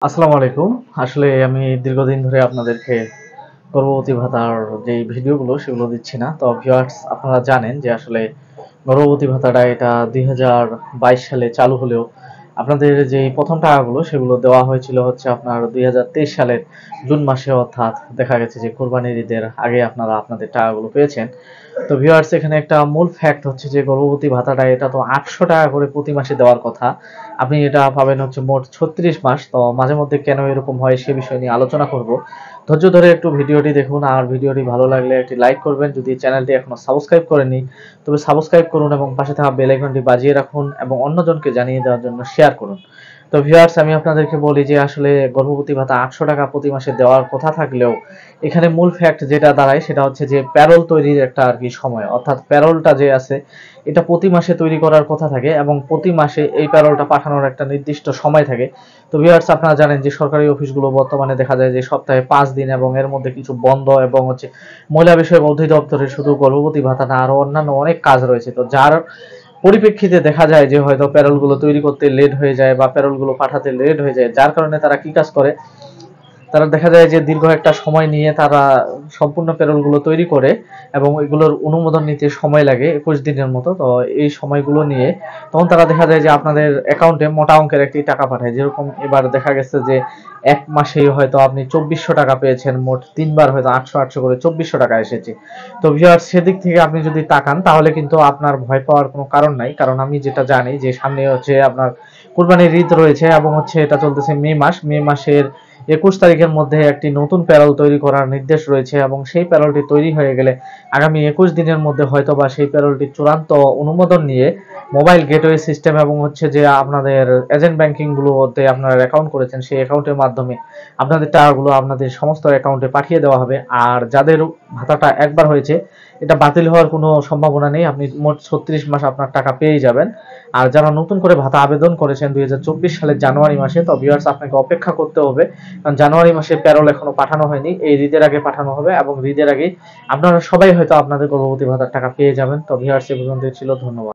আসসালামু আলাইকুম। আসলে আমি দীর্ঘদিন ধরে আপনাদেরকে গর্ভবতী ভাতার যে ভিডিওগুলো সেগুলো দিচ্ছি না। তো ভিউয়ার্স, আপনারা জানেন যে আসলে গর্ভবতী ভাতাটা এটা ২০২২ সালে চালু হলেও আপনাদের যেই প্রথম টাকাগুলো সেগুলো দেওয়া হয়েছিল হচ্ছে আপনার ২০২৩ সালের জুন মাসে, অর্থাৎ দেখা গেছে যে কোরবানির ঈদের আগে আপনারা আপনাদের টাকাগুলো পেয়েছেন। তো ভিউয়ার্স, এখানে একটা মূল ফ্যাক্ট হচ্ছে যে গর্ভবতী ভাতাটা এটা তো ৮০০ টাকা করে প্রতি মাসে দেওয়ার কথা। আপনি এটা পাবেন হচ্ছে মোট ৩৬ মাস। তো মাঝে মধ্যে কেন এরকম হয় সে বিষয় নিয়ে আলোচনা করব। ধৈর্য ধরে একটু ভিডিওটি দেখুন, আর ভিডিওটি ভালো লাগলে একটি লাইক করবেন। যদি চ্যানেলটি এখনো সাবস্ক্রাইব করেননি তবে সাবস্ক্রাইব করুন এবং পাশে থাকা বেল আইকনটি বাজিয়ে রাখুন এবং অন্যজনকে জানিয়ে দেওয়ার জন্য শেয়ার করুন। তো ভিউয়ার্স, আমি আপনাদেরকে বলি যে আসলে গর্ভবতী ভাতা ৮০০ টাকা প্রতি মাসে দেওয়ার কথা থাকলেও এখানে মূল ফ্যাক্ট যেটা দাঁড়ায় সেটা হচ্ছে যে প্যারোল তৈরির একটা আর কি সময়, অর্থাৎ প্যারোলটা যে আছে এটা প্রতি মাসে তৈরি করার কথা থাকে এবং প্রতি মাসে এই প্যারোলটা পাঠানোর একটা নির্দিষ্ট সময় থাকে। তো ভিউয়ার্স, আপনারা জানেন যে সরকারি অফিসগুলো বর্তমানে দেখা যায় যে সপ্তাহে ৫ দিন এবং এর মধ্যে কিছু বন্ধ এবং হচ্ছে মহিলা বিষয়ক অধিদপ্তরে শুধু গর্ভবতী ভাতা না আরো অন্যান্য অনেক কাজ রয়েছে। তো যার পরিপ্রেক্ষিতে দেখা যায় যে হয়তো প্যারোলগুলো তৈরি করতে লেট হয়ে যায় বা প্যারোলগুলো পাঠাতে লেট হয়ে যায়, যার কারণে তারা কি কাজ করে, তারা দেখা যায় যে দীর্ঘ একটা সময় নিয়ে তারা সম্পূর্ণ প্যারোলগুলো তৈরি করে এবং এগুলোর অনুমোদন নিতে সময় লাগে ২১ দিনের মতো। তো এই সময়গুলো নিয়ে তখন তারা দেখা যায় যে আপনাদের অ্যাকাউন্টে মোটা অঙ্কের একটি টাকা পাঠায়। যেরকম এবার দেখা গেছে যে এক মাসেই হয়তো আপনি ২৪০০ টাকা পেয়েছেন, মোট ৩ বার হয়তো ৮০০ করে ২৪০০ টাকা এসেছে। তো ভিউয়ার্স, সেদিক থেকে আপনি যদি তাকান তাহলে কিন্তু আপনার ভয় পাওয়ার কোনো কারণ নাই, কারণ আমি যেটা জানি যে সামনে হচ্ছে আপনার কুরবানির ঈদ রয়েছে এবং হচ্ছে এটা চলতেছে মে মাসের ২১ তারিখের মধ্যে একটি নতুন প্যারোল তৈরি করার নির্দেশ রয়েছে এবং সেই প্যারোলটি তৈরি হয়ে গেলে আগামী ২১ দিনের মধ্যে হয়তো বা সেই প্যারোলটি চূড়ান্ত অনুমোদন নিয়ে মোবাইল গেটওয়ে সিস্টেম এবং হচ্ছে যে আপনাদের এজেন্ট ব্যাংকিং গুলোতে আপনারা অ্যাকাউন্ট করেছেন সেই অ্যাকাউন্টের মাধ্যমে আপনাদের টাকাগুলো আপনাদের সমস্ত অ্যাকাউন্টে পাঠিয়ে দেওয়া হবে। আর যাদের ভাতাটা একবার হয়েছে এটা বাতিল হওয়ার কোনো সম্ভাবনা নেই, আপনি মোট ৩৬ মাস আপনার টাকা পেয়ে যাবেন। আর যারা নতুন করে ভাতা আবেদন করেছেন ২০২৪ সালের জানুয়ারি মাসে, তো ভিউয়ার্স আপনাকে অপেক্ষা করতে হবে, কারণ জানুয়ারি মাসে প্যারোল এখনো পাঠানো হয়নি, এই ঈদের আগে পাঠানো হবে এবং ঈদের আগে আপনারা সবাই হয়তো আপনাদের গর্ভবতী ভাতার টাকা পেয়ে যাবেন। তো ভিউয়ার্স, এই পর্যন্তই ছিল, ধন্যবাদ।